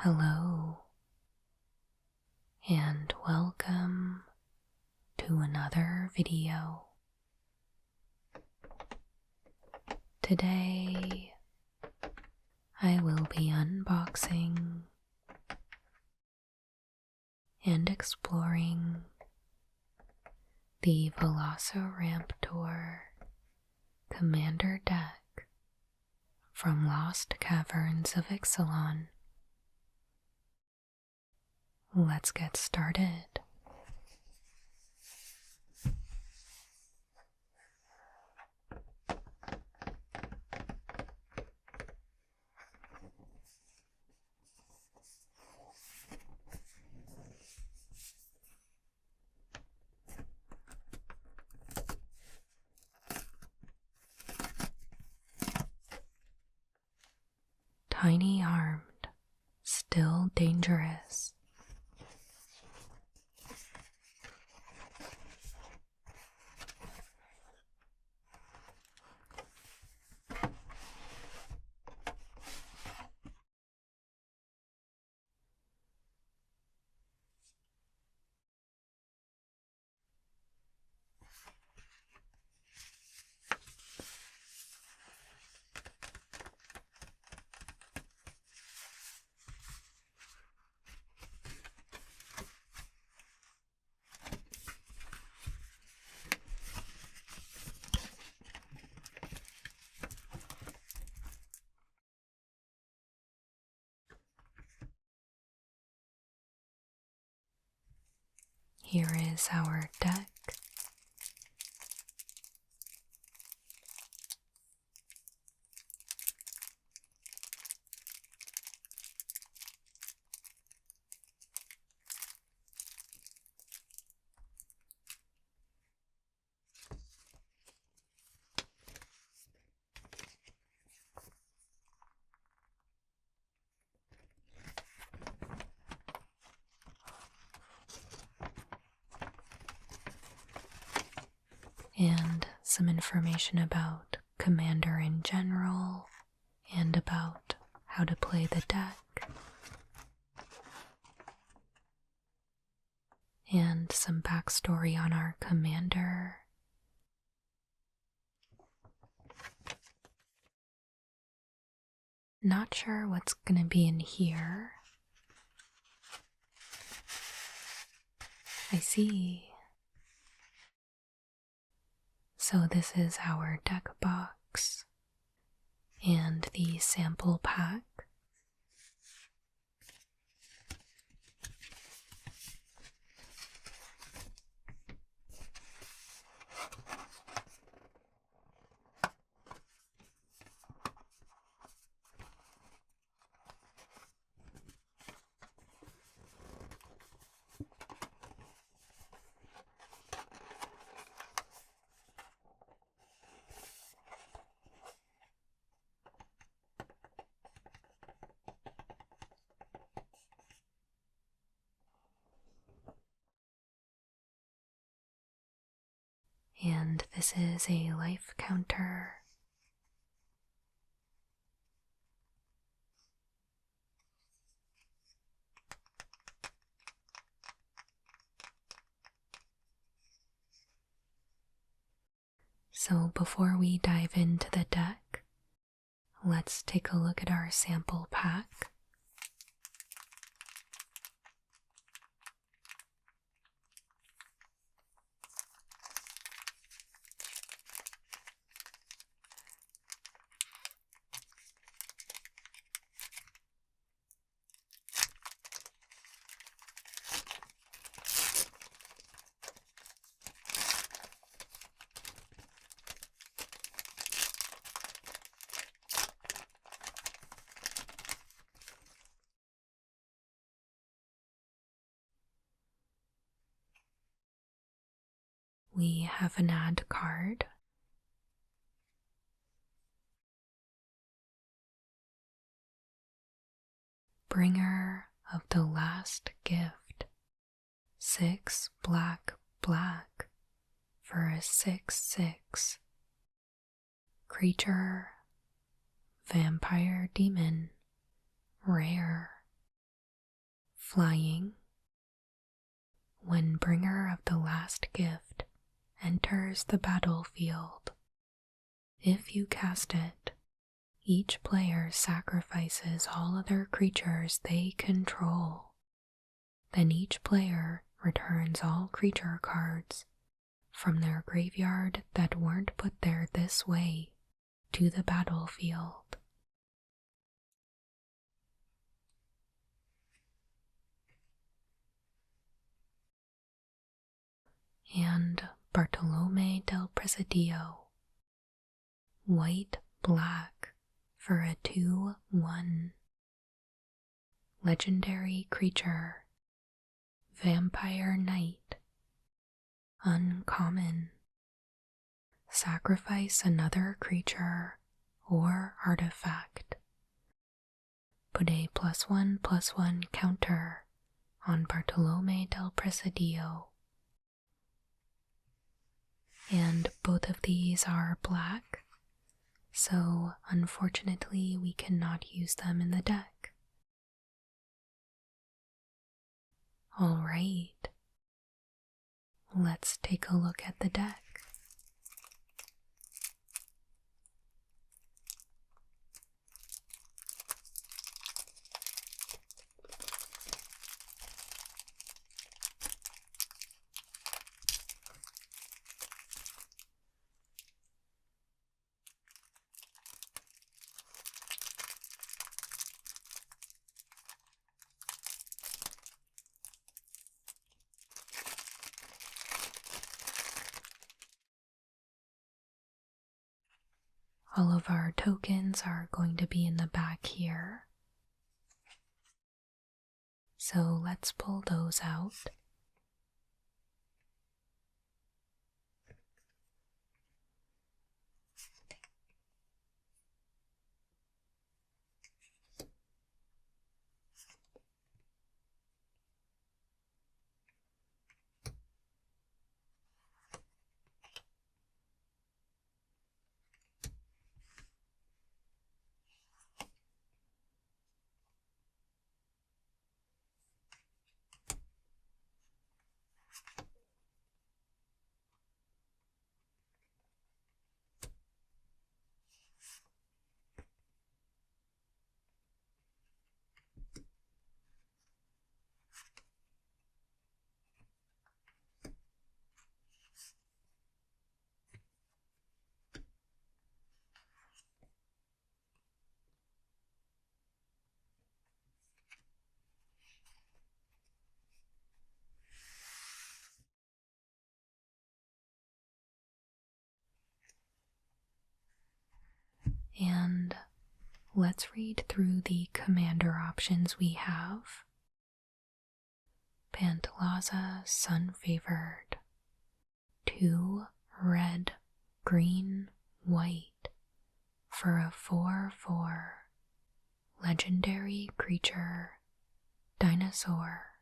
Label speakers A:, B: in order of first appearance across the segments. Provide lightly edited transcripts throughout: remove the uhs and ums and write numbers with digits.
A: Hello, and welcome to another video. Today, I will be unboxing and exploring the Veloci-ramp-tor Commander deck from Lost Caverns of Ixalan. Let's get started. Tiny armed, still dangerous. Here is our deck. And some information about Commander in general and about how to play the deck. And some backstory on our Commander. Not sure what's gonna be in here. I see. So this is our deck box and the sample pack. And this is a life counter. So before we dive into the deck, let's take a look at our sample pack. We have an ad card. Bringer of the Last Gift. 6 black black for a 6/6 creature, vampire demon, rare, flying. When Bringer of the Last Gift enters the battlefield, if you cast it, each player sacrifices all other creatures they control. Then each player returns all creature cards from their graveyard that weren't put there this way to the battlefield. And Bartolome del Presidio, white black for a 2/1 legendary creature, vampire knight, uncommon. Sacrifice another creature or artifact. Put a +1/+1 counter on Bartolome del Presidio. And both of these are black, so unfortunately we cannot use them in the deck. Alright, let's take a look at the deck. All of our tokens are going to be in the back here. So let's pull those out. And let's read through the commander options we have. Pantlaza, Sun-Favored. 2 red, green, white for a 4/4 legendary creature, dinosaur.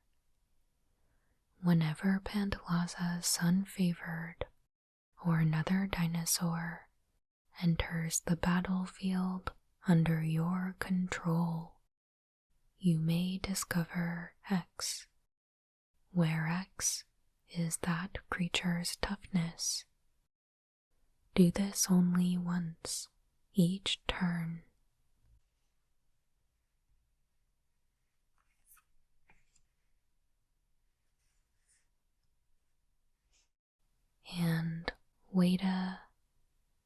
A: Whenever Pantlaza, Sun-Favored or another dinosaur enters the battlefield under your control, you may discover X, where X is that creature's toughness. Do this only once each turn. And Wada,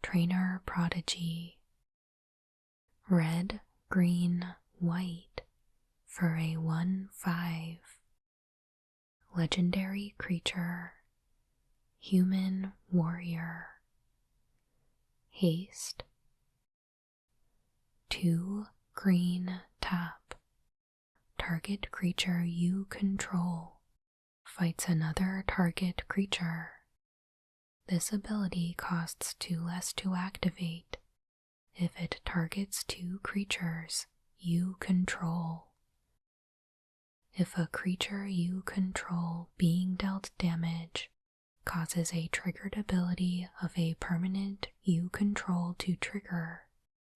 A: Trainer Prodigy. Red, green, white for a 1/5 legendary creature, human warrior. Haste. 2 green, tap. Target creature you control fights another target creature. This ability costs 2 less to activate if it targets 2 creatures you control. If a creature you control being dealt damage causes a triggered ability of a permanent you control to trigger,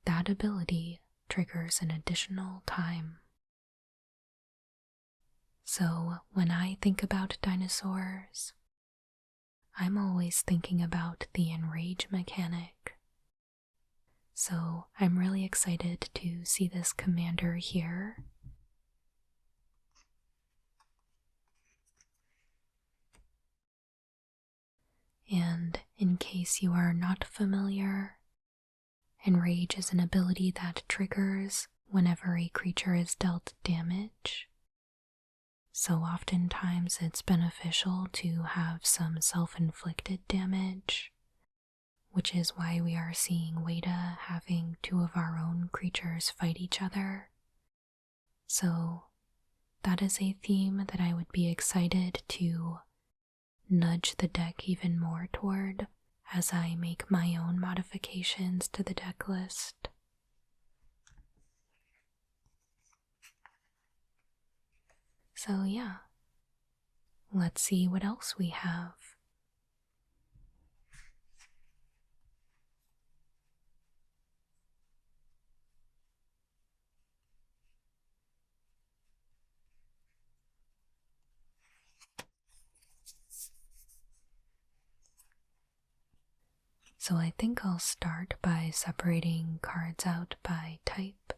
A: that ability triggers an additional time. So when I think about dinosaurs, I'm always thinking about the enrage mechanic. So I'm really excited to see this commander here. And in case you are not familiar, enrage is an ability that triggers whenever a creature is dealt damage. So oftentimes it's beneficial to have some self-inflicted damage, which is why we are seeing Wada having two of our own creatures fight each other. So that is a theme that I would be excited to nudge the deck even more toward as I make my own modifications to the deck list. So yeah, let's see what else we have. So I think I'll start by separating cards out by type.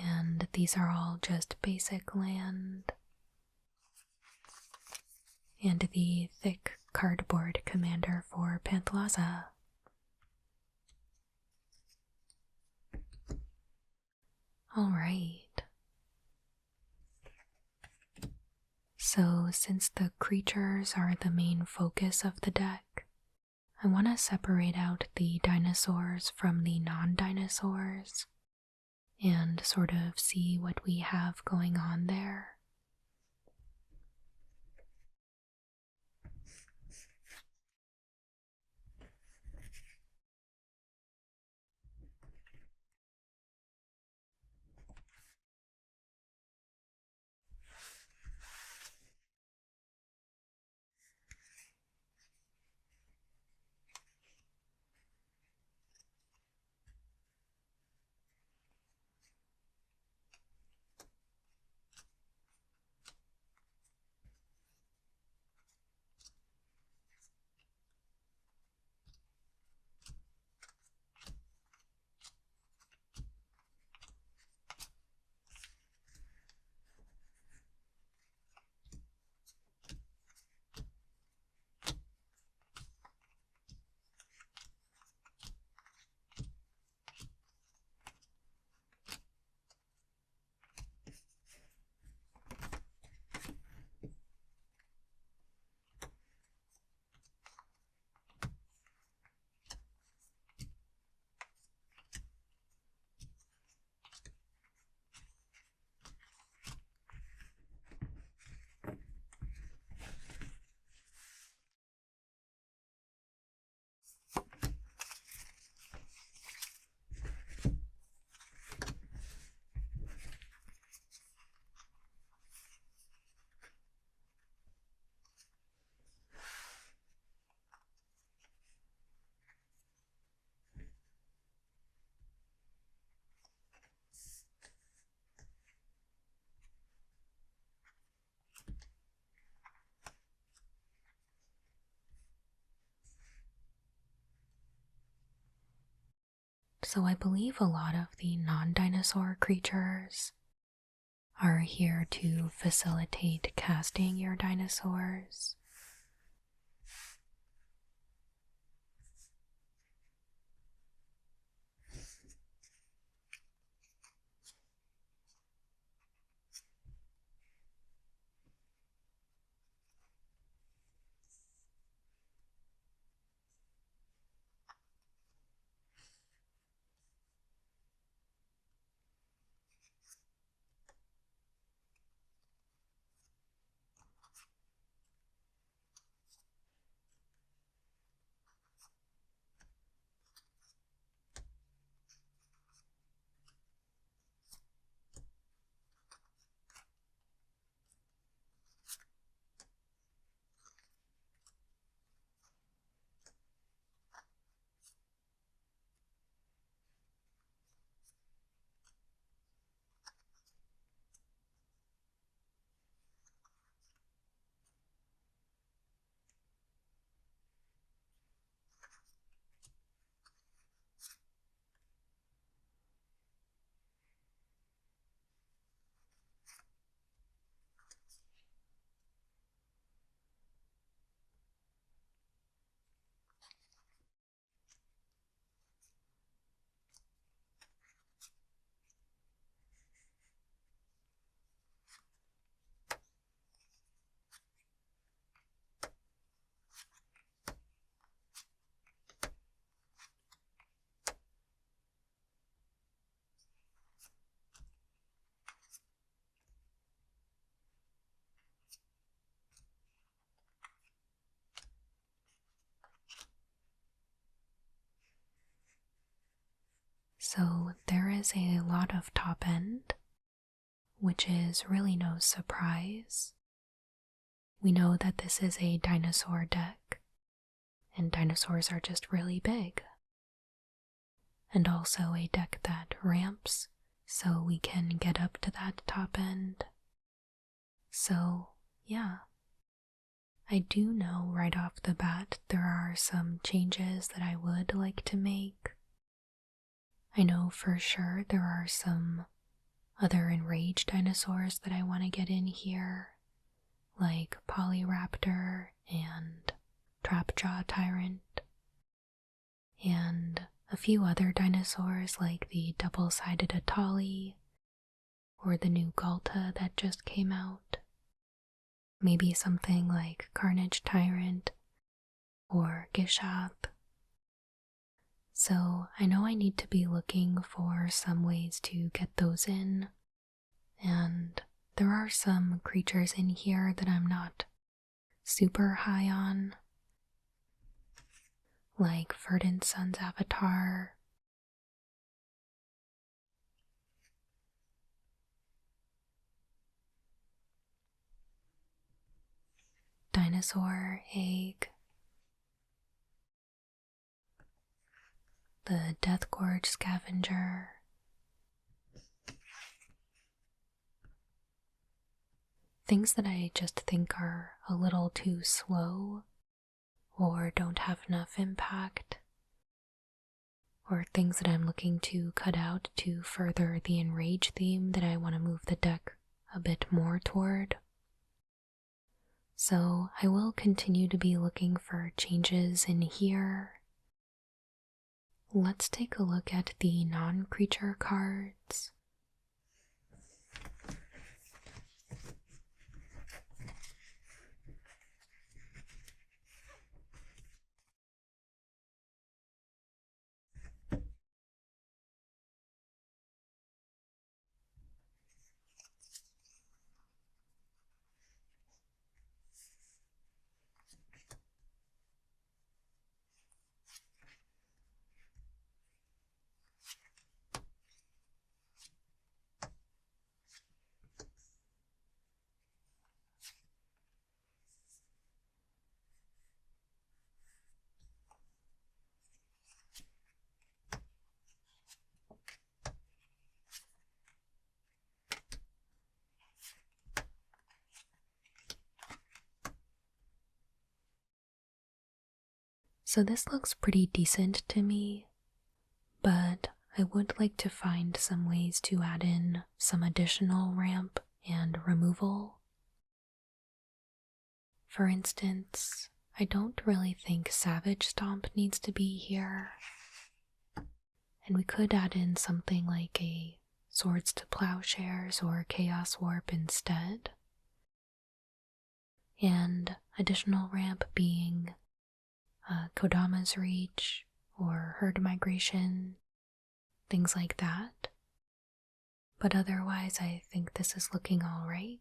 A: And these are all just basic land. And the thick cardboard commander for Pantlaza. Alright. So, since the creatures are the main focus of the deck, I want to separate out the dinosaurs from the non-dinosaurs and sort of see what we have going on there. So I believe a lot of the non-dinosaur creatures are here to facilitate casting your dinosaurs. So there is a lot of top end, which is really no surprise. We know that this is a dinosaur deck, and dinosaurs are just really big. And also a deck that ramps, so we can get up to that top end. So, yeah. I do know right off the bat there are some changes that I would like to make. I know for sure there are some other enraged dinosaurs that I want to get in here, like Polyraptor and trapjaw tyrant, and a few other dinosaurs like the double-sided Atali or the new Galta that just came out. Maybe something like Carnage Tyrant or Gishath. So I know I need to be looking for some ways to get those in, and there are some creatures in here that I'm not super high on, like Verdant Sun's avatar. Dinosaur egg, the Death Gorge scavenger, things that I just think are a little too slow or don't have enough impact, or things that I'm looking to cut out to further the enrage theme that I want to move the deck a bit more toward. So I will continue to be looking for changes in here. Let's take a look at the non-creature cards. So this looks pretty decent to me, but I would like to find some ways to add in some additional ramp and removal. For instance, I don't really think Savage Stomp needs to be here, and we could add in something like a Swords to Plowshares or Chaos Warp instead, and additional ramp being Kodama's Reach or Herd Migration, things like that. But otherwise, I think this is looking alright.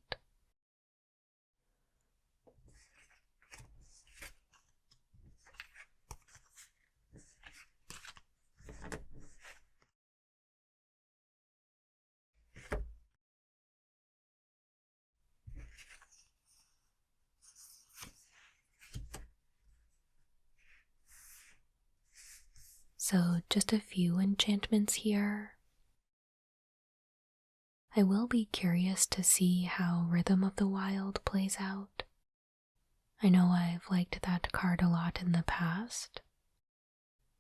A: So just a few enchantments here. I will be curious to see how Rhythm of the Wild plays out. I know I've liked that card a lot in the past,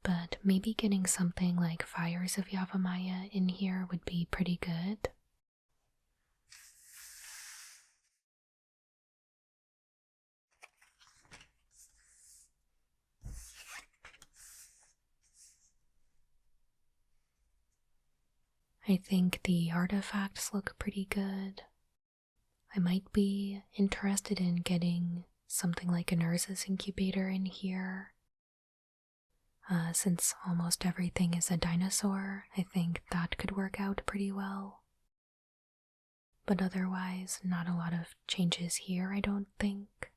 A: but maybe getting something like Fires of Yavimaya in here would be pretty good. I think the artifacts look pretty good. I might be interested in getting something like an Urza's Incubator in here. Since almost everything is a dinosaur, I think that could work out pretty well. But otherwise, not a lot of changes here, I don't think.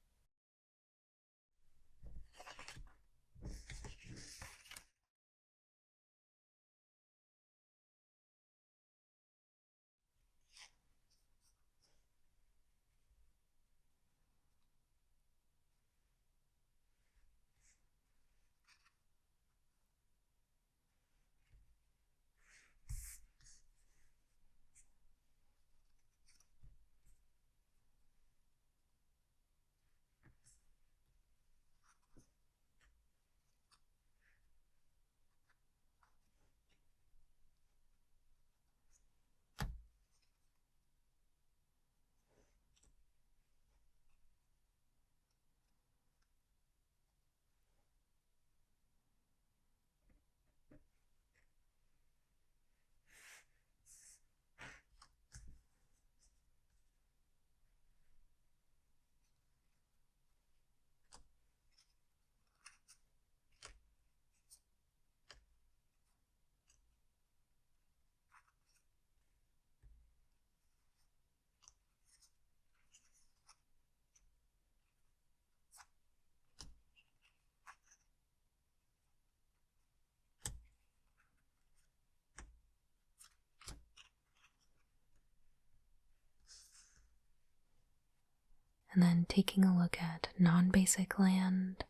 A: and then taking a look at non-basic land.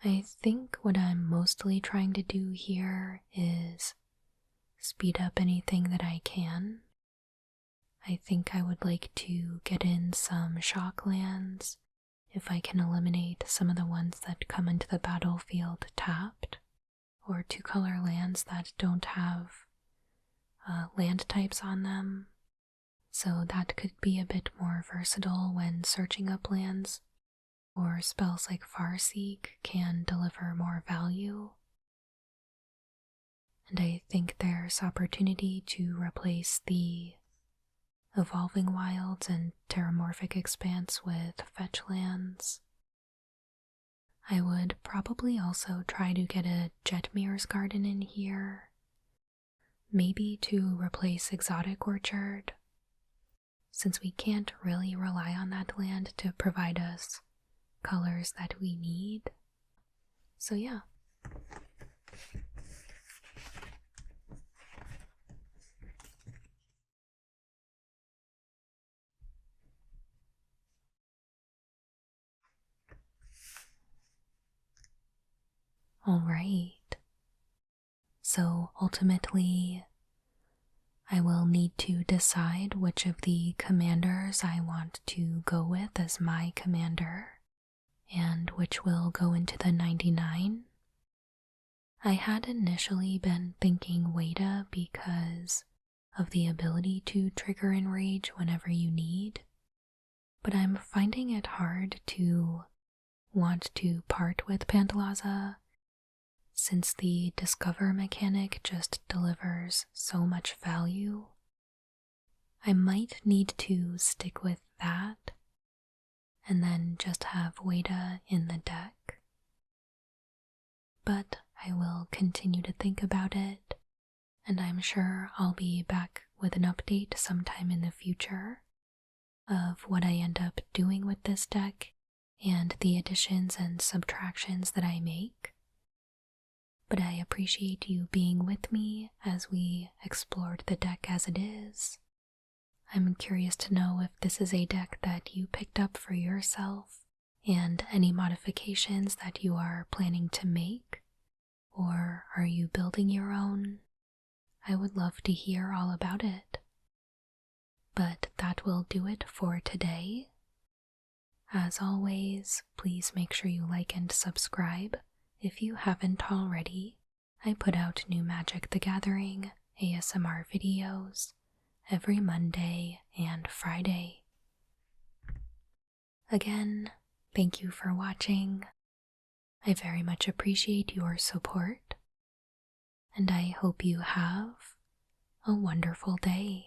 A: I think what I'm mostly trying to do here is speed up anything that I can. I think I would like to get in some shock lands if I can eliminate some of the ones that come into the battlefield tapped, or 2-color lands that don't have land types on them. So that could be a bit more versatile when searching up lands, or spells like Farseek can deliver more value. And I think there's opportunity to replace the Evolving Wilds and Terramorphic Expanse with fetch lands. I would probably also try to get a Jetmir's Garden in here, maybe to replace Exotic Orchard, since we can't really rely on that land to provide us colors that we need. So yeah. Alright, so ultimately I will need to decide which of the commanders I want to go with as my commander, and which will go into the 99. I had initially been thinking Wada because of the ability to trigger Enrage whenever you need, but I'm finding it hard to want to part with Pantlaza since the Discover mechanic just delivers so much value. I might need to stick with that and then just have Wada in the deck. But I will continue to think about it, and I'm sure I'll be back with an update sometime in the future of what I end up doing with this deck and the additions and subtractions that I make. But I appreciate you being with me as we explored the deck as it is. I'm curious to know if this is a deck that you picked up for yourself and any modifications that you are planning to make, or are you building your own? I would love to hear all about it. But that will do it for today. As always, please make sure you like and subscribe if you haven't already. I put out new Magic the Gathering ASMR videos every Monday and Friday. Again, thank you for watching. I very much appreciate your support, and I hope you have a wonderful day.